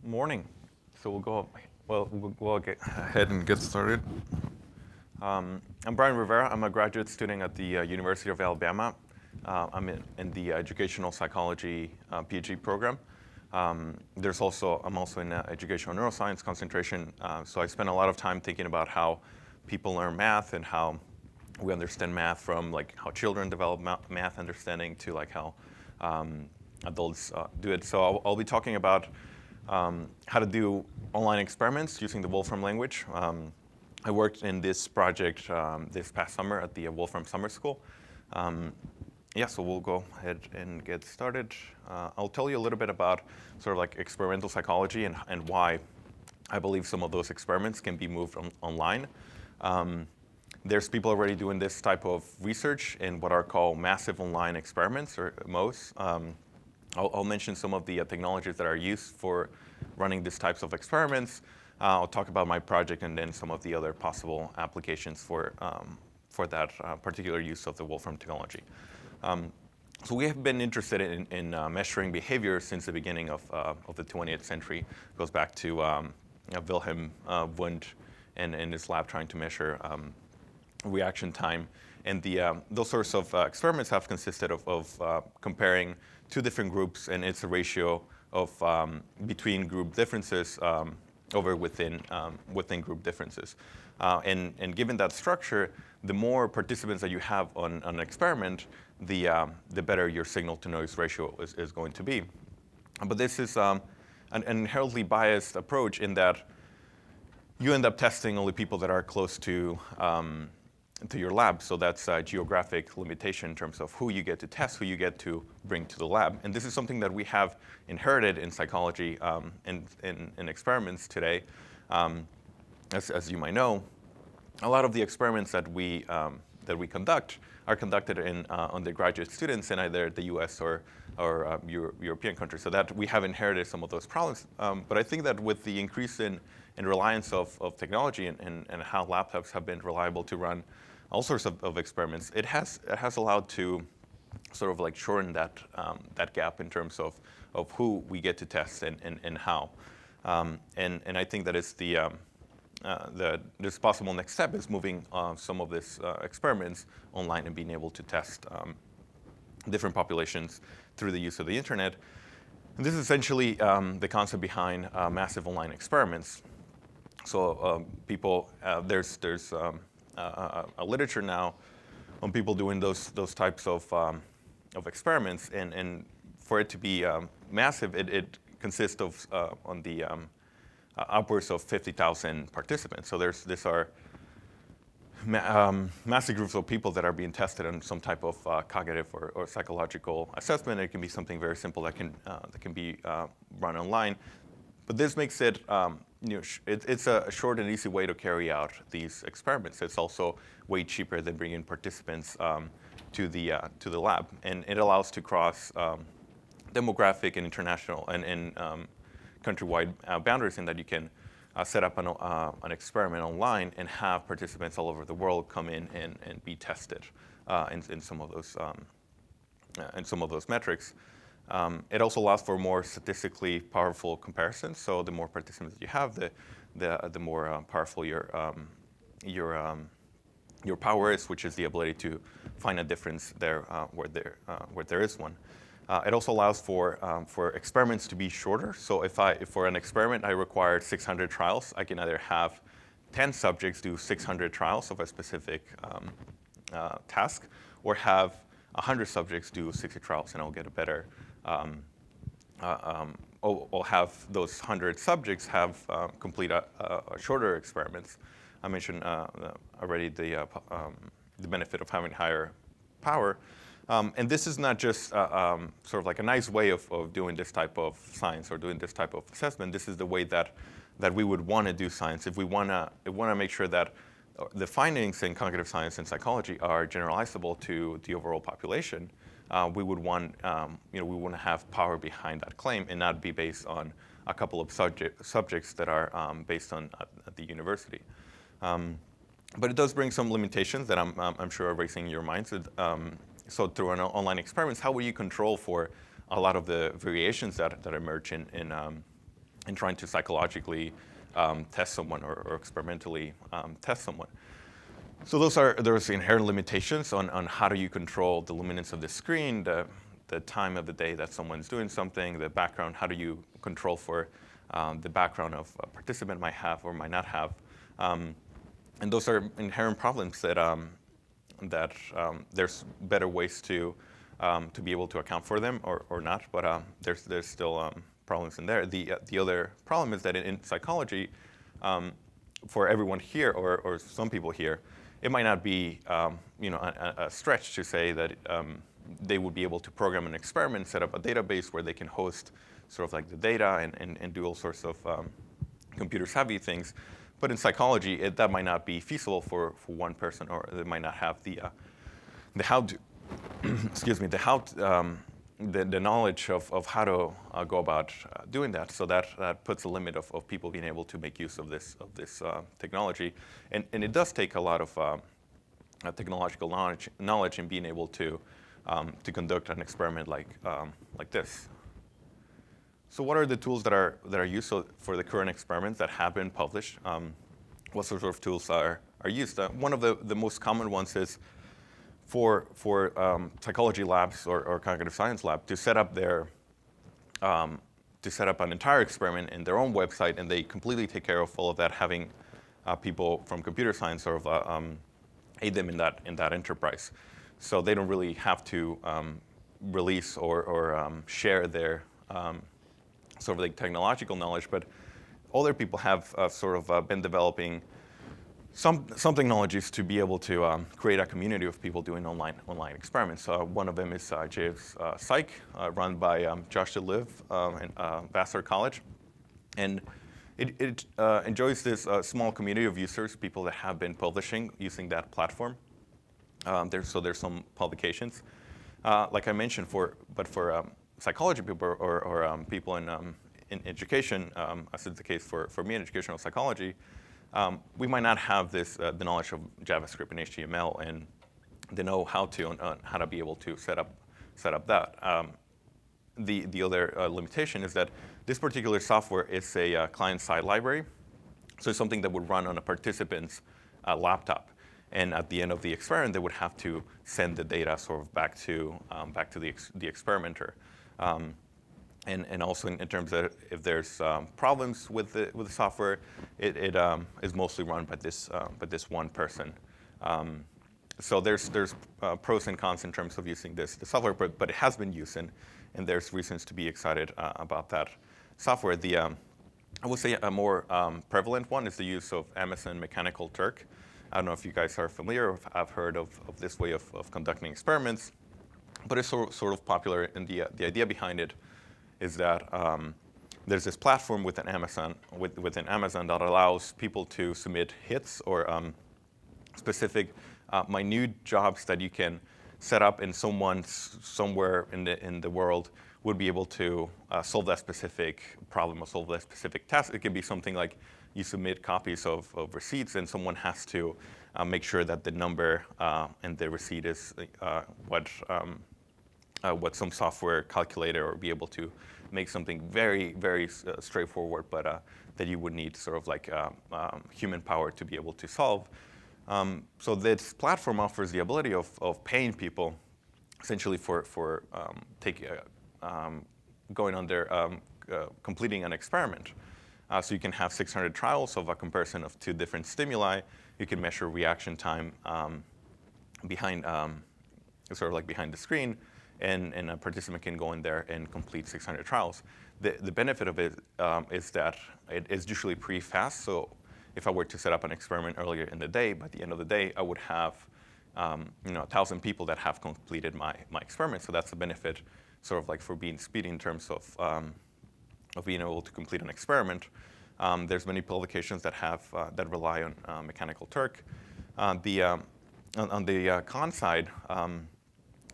Morning. So we'll go ahead and get started. I'm Brian Rivera. I'm a graduate student at the University of Alabama. I'm in the educational psychology PhD program. I'm also in educational neuroscience concentration. So I spend a lot of time thinking about how people learn math and how we understand math, from like how children develop math understanding to like how adults do it. So I'll be talking about how to do online experiments using the Wolfram language. I worked in this project this past summer at the Wolfram Summer School. So we'll go ahead and get started. I'll tell you a little bit about sort of like experimental psychology and why I believe some of those experiments can be moved online. There's people already doing this type of research in what are called massive online experiments, or MOEs. I'll mention some of the technologies that are used for running these types of experiments. I'll talk about my project and then some of the other possible applications for that particular use of the Wolfram technology. So we have been interested in measuring behavior since the beginning of the 20th century. It goes back to Wilhelm Wundt and in his lab trying to measure reaction time. And those sorts of experiments have consisted of comparing two different groups, and it's a ratio of between group differences over within group differences. And given that structure, the more participants that you have on an experiment, the better your signal-to-noise ratio is going to be. But this is an inherently biased approach in that you end up testing only people that are close to your lab. So that's a geographic limitation in terms of who you get to test, who you get to bring to the lab. And this is something that we have inherited in psychology and in experiments today. As you might know, a lot of the experiments that we conduct are conducted in undergraduate students in either the US or European countries. So that we have inherited some of those problems. But I think that with the increase in reliance of technology and how laptops have been reliable to run all sorts of experiments, it has allowed to sort of like shorten that gap in terms of who we get to test and how. And I think that it's this possible next step is moving some of these experiments online and being able to test different populations through the use of the internet. And this is essentially the concept behind massive online experiments. So there's a literature now on people doing those types of experiments, and for it to be massive, it consists of on the upwards of 50,000 participants. So these are massive groups of people that are being tested on some type of cognitive or psychological assessment. It can be something very simple that can be run online. But this makes it, it's a short and easy way to carry out these experiments. It's also way cheaper than bringing participants to the lab, and it allows to cross demographic and international and countrywide boundaries, in that you can set up an experiment online and have participants all over the world come in and be tested in some of those metrics. It also allows for more statistically powerful comparisons. So the more participants you have, the more powerful your power is, which is the ability to find a difference there where there is one. It also allows for experiments to be shorter. So if for an experiment I required 600 trials, I can either have 10 subjects do 600 trials of a specific task, or have 100 subjects do 60 trials, and I'll get a better. I'll have those 100 subjects have complete shorter experiments. I mentioned already the benefit of having higher power. And this is not just sort of like a nice way of doing this type of science or doing this type of assessment. This is the way that we would want to do science. If we want to make sure that the findings in cognitive science and psychology are generalizable to the overall population, we would want we want to have power behind that claim and not be based on a couple of subjects that are based on at the university. But it does bring some limitations that I'm sure are raising your minds. So through an online experiments, how will you control for a lot of the variations that emerge in and trying to psychologically test someone or experimentally test someone. So there's inherent limitations on how do you control the luminance of the screen, the time of the day that someone's doing something, the background, how do you control for the background of a participant might have or might not have. And those are inherent problems that, there's better ways to be able to account for them or not, but there's still problems in there. The other problem is that in psychology, for everyone here or some people here, it might not be a stretch to say that they would be able to program an experiment, set up a database where they can host sort of like the data and do all sorts of computer savvy things. But in psychology, that might not be feasible for one person, or they might not have the how to, excuse me, the knowledge of how to go about doing that. So that puts a limit of people being able to make use of this technology, and it does take a lot of technological knowledge in being able to conduct an experiment like this. So what are the tools that are used for the current experiments that have been published? What sort of tools are used? One of the most common ones is for psychology labs or cognitive science lab to set up an entire experiment in their own website, and they completely take care of all of that, having people from computer science sort of aid them in that enterprise. So they don't really have to release or share their sort of like technological knowledge, but other people have sort of been developing some technologies to be able to create a community of people doing online experiments. One of them is JS Psych, run by Josh DeLive in Vassar College. And it enjoys this small community of users, people that have been publishing using that platform. There's some publications. Like I mentioned, for psychology people or people in education, as is the case for me in educational psychology, we might not have the knowledge of JavaScript and HTML and the know-how on how to be able to set up that. The other limitation is that this particular software is a client-side library, so it's something that would run on a participant's laptop. And at the end of the experiment, they would have to send the data sort of back to the experimenter. And also in terms of if there's problems with the software, it is mostly run by this one person. So there's pros and cons in terms of using the software, but it has been used, and there's reasons to be excited about that software. I would say a more prevalent one is the use of Amazon Mechanical Turk. I don't know if you guys are familiar or have heard of this way of conducting experiments, but it's sort of popular, and the idea behind it is that there's this platform within Amazon that allows people to submit hits or specific minute jobs that you can set up, and someone somewhere in the world would be able to solve that specific problem or solve that specific task. It can be something like you submit copies of receipts, and someone has to make sure that the number in the receipt is what some software calculator, or be able to make something very, very straightforward, but that you would need sort of like human power to be able to solve. So this platform offers the ability of paying people essentially for going on there, completing an experiment. So you can have 600 trials of a comparison of 2 different stimuli. You can measure reaction time behind the screen, and a participant can go in there and complete 600 trials. The benefit of it is that it is usually pretty fast. So if I were to set up an experiment earlier in the day, by the end of the day, I would have 1,000 people that have completed my experiment. So that's a benefit, sort of like for being speedy in terms of being able to complete an experiment. There's many publications that rely on Mechanical Turk. On the con side,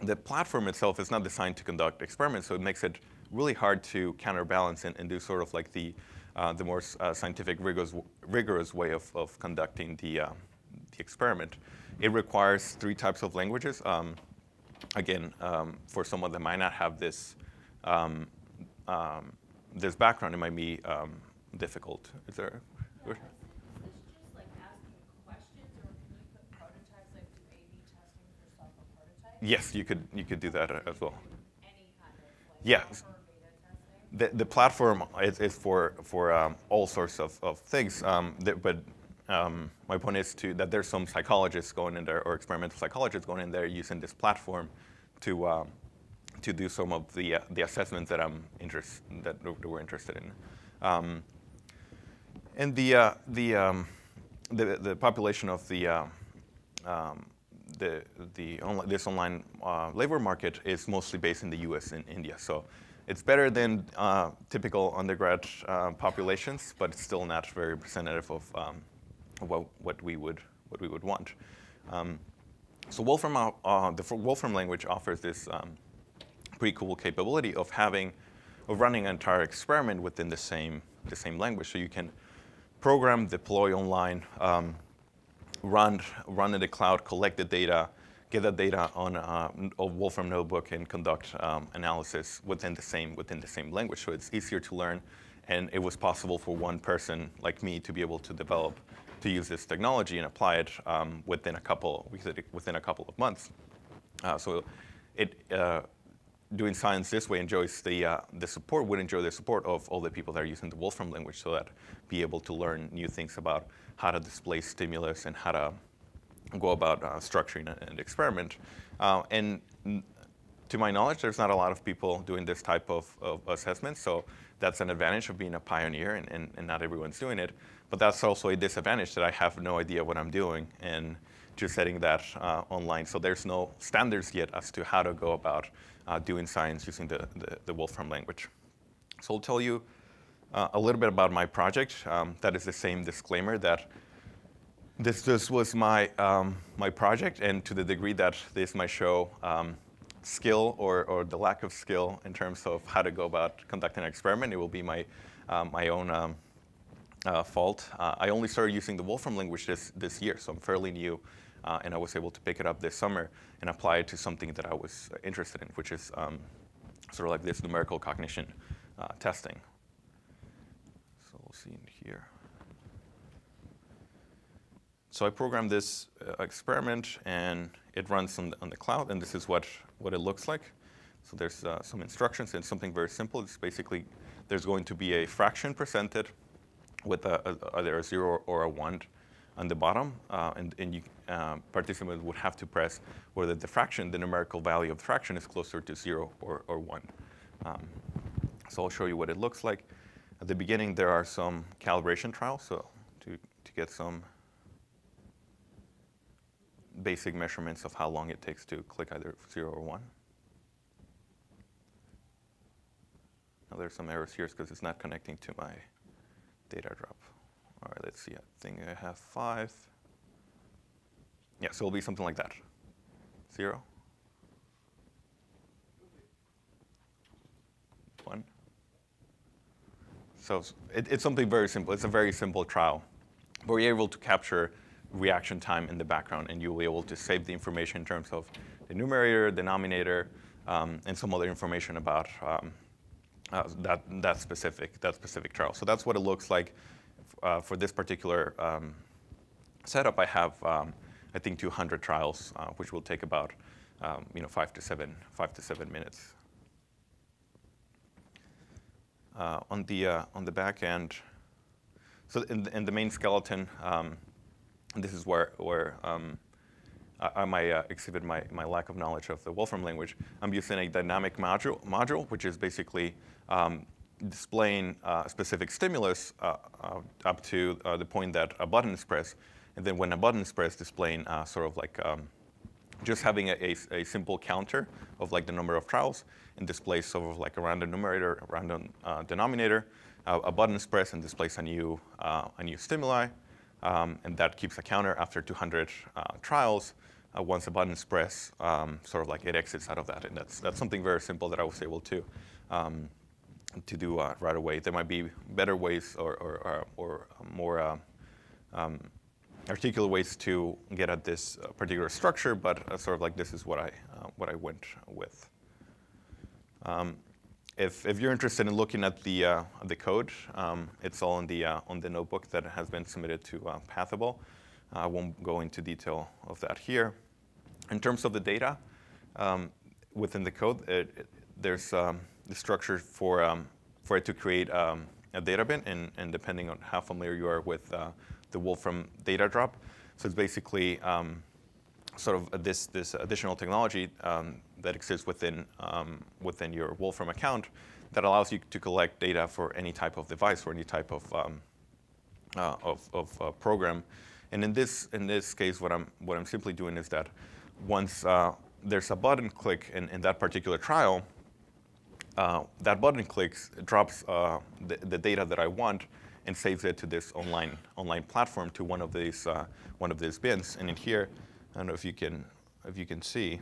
the platform itself is not designed to conduct experiments, so it makes it really hard to counterbalance and do sort of like the more scientific, rigorous way of conducting the experiment. It requires 3 types of languages. Again, for someone that might not have this this background, it might be difficult. Is there? Yeah, is this just like asking questions, or can you put prototypes, like do A/B testing for software prototypes? Yes, you could do that as well. Any kind of like Yeah. software beta testing? The platform is for all sorts of things, but my point is that there's some psychologists going in there, or experimental psychologists going in there using this platform to do some of the assessments that we're interested in. And the population of this online labor market is mostly based in the U.S. and India. So it's better than typical undergrad populations, but it's still not very representative of what we would want. So Wolfram, the Wolfram language offers this pretty cool capability of running an entire experiment within the same language. So you can program, deploy online, run in the cloud, collect the data, get that data on a Wolfram notebook, and conduct analysis within the same language. So it's easier to learn, and it was possible for one person like me to be able to use this technology and apply it within a couple of months. So doing science this way enjoys would enjoy the support of all the people that are using the Wolfram language, so that be able to learn new things about how to display stimulus and how to go about structuring an experiment. And to my knowledge, there's not a lot of people doing this type of assessment, so that's an advantage of being a pioneer, and not everyone's doing it. But that's also a disadvantage, that I have no idea what I'm doing, and just setting that online. So there's no standards yet as to how to go about doing science using the Wolfram language. So I'll tell you a little bit about my project. That is the same disclaimer that this was my project, and to the degree that this might show skill or the lack of skill in terms of how to go about conducting an experiment, it will be my own fault. I only started using the Wolfram language this year, so I'm fairly new, and I was able to pick it up this summer and apply it to something that I was interested in, which is sort of like this numerical cognition testing. So we'll see in here. So I programmed this experiment, and it runs on the cloud, and this is what it looks like. So there's some instructions, and something very simple. It's basically, there's going to be a fraction presented with either a 0 or a 1 on the bottom, and participants would have to press whether the numerical value of the fraction is closer to 0 or 1. So I'll show you what it looks like. At the beginning, there are some calibration trials, so to get some basic measurements of how long it takes to click either 0 or 1. Now there's some errors here because it's not connecting to my data drop. All right, let's see. I think I have 5. Yeah, so it'll be something like that. 0. 1. So it's something very simple. It's a very simple trial. But we're able to capture reaction time in the background, and you'll be able to save the information in terms of the numerator, denominator, and some other information about that specific trial. So that's what it looks like for this particular setup. I have I think 200 trials, which will take about 5 to 7 minutes. On the back end, so in the main skeleton. This is where I might exhibit my lack of knowledge of the Wolfram language. I'm using a dynamic module, which is basically displaying a specific stimulus up to the point that a button is pressed. And then when a button is pressed, displaying sort of like just having a simple counter of like the number of trials, and displays sort of like a random numerator, a random denominator. A button is pressed and displays a new stimuli. And that keeps a counter after 200 trials. Once a button is pressed, sort of like it exits out of that. And that's something very simple that I was able to do right away. There might be better ways or more articulate ways to get at this particular structure, but sort of like this is what I went with. if you're interested in looking at the code, it's all on the notebook that has been submitted to Pathable. I won't go into detail of that here. In terms of the data, within the code, there's the structure for it to create a data bin, and depending on how familiar you are with the Wolfram data drop. So it's basically sort of this additional technology that exists within your Wolfram account that allows you to collect data for any type of device or any type of program. And in this case, what I'm simply doing is that once there's a button click in that particular trial, that button drops the data that I want and saves it to this online platform, to one of these bins. And in here, I don't know if you can see.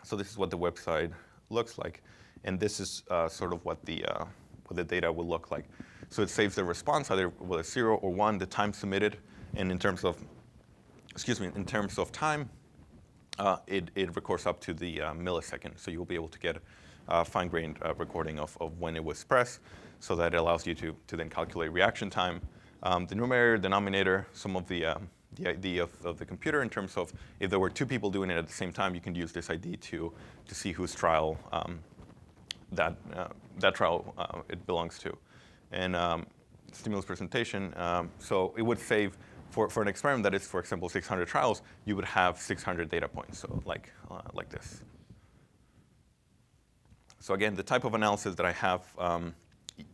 So this is what the website looks like, and this is sort of what the data will look like. So it saves the response either with a 0 or 1, the time submitted, and in terms of time, it records up to the millisecond. So you'll be able to get a fine-grained recording of when it was pressed, so that it allows you to then calculate reaction time. The numerator, denominator, some of the ID of the computer in terms of if there were 2 people doing it at the same time, you can use this ID to see whose trial that trial it belongs to. And stimulus presentation, so it would save, for an experiment that is, for example, 600 trials, you would have 600 data points, so like this. So again, the type of analysis that I have,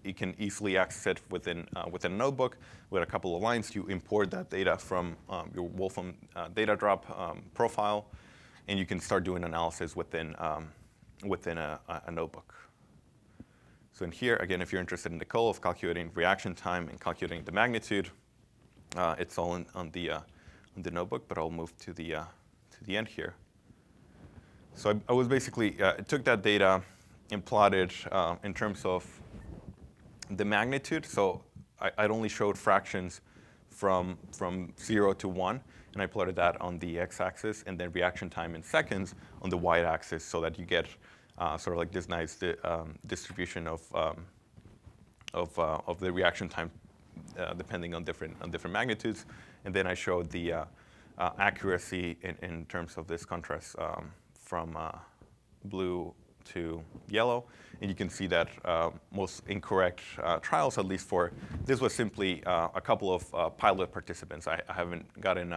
you can easily access it within a notebook with a couple of lines. You import that data from your Wolfram data drop profile, and you can start doing analysis within a notebook. So in here, again, if you're interested in the goal of calculating reaction time and calculating the magnitude, it's all on the notebook. But I'll move to the end here. So I was basically took that data and plotted in terms of the magnitude. So I'd only showed fractions from 0 to 1, and I plotted that on the x-axis, and then reaction time in seconds on the y-axis, so that you get sort of like this nice distribution of the reaction time depending on different magnitudes. And then I showed the accuracy in terms of this contrast from blue to yellow. And you can see that most incorrect trials, at least for this, was simply a couple of pilot participants. I haven't gotten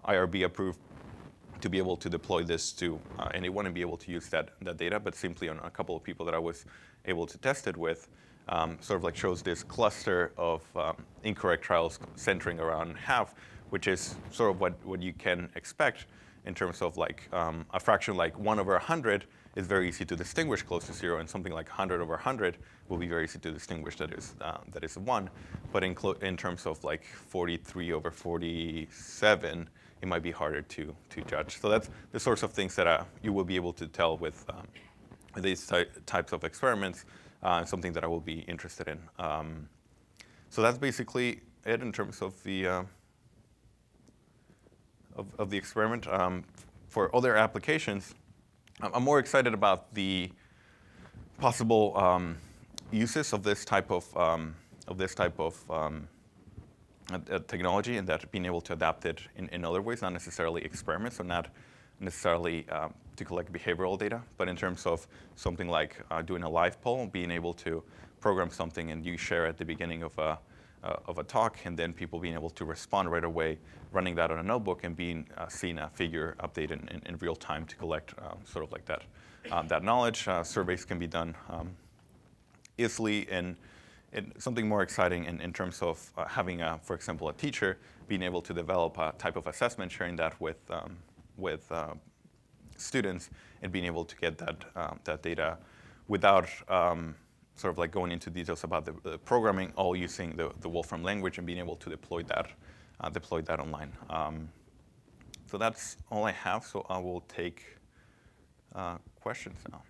IRB approved to be able to deploy this to anyone and be able to use that data, but simply on a couple of people that I was able to test it with, sort of like shows this cluster of incorrect trials centering around half, which is sort of what you can expect in terms of like a fraction like 1 over 100 is very easy to distinguish close to 0, and something like 100 over 100 will be very easy to distinguish that is 1. But in terms of like 43 over 47, it might be harder to judge. So that's the sorts of things that you will be able to tell with these types of experiments, something that I will be interested in. So that's basically it in terms of the experiment. For other applications, I'm more excited about the possible uses of this type of technology, and that being able to adapt it in other ways, not necessarily experiments, or not necessarily to collect behavioral data, but in terms of something like doing a live poll, being able to program something and you share at the beginning of a talk, and then people being able to respond right away, running that on a notebook and being seeing a figure update in real time to collect sort of like that knowledge. Surveys can be done easily, and something more exciting in terms of having, for example, a teacher being able to develop a type of assessment, sharing that with students, and being able to get that data without sort of like going into details about the programming, all using the Wolfram language and being able to deploy that online. So that's all I have. So I will take questions now.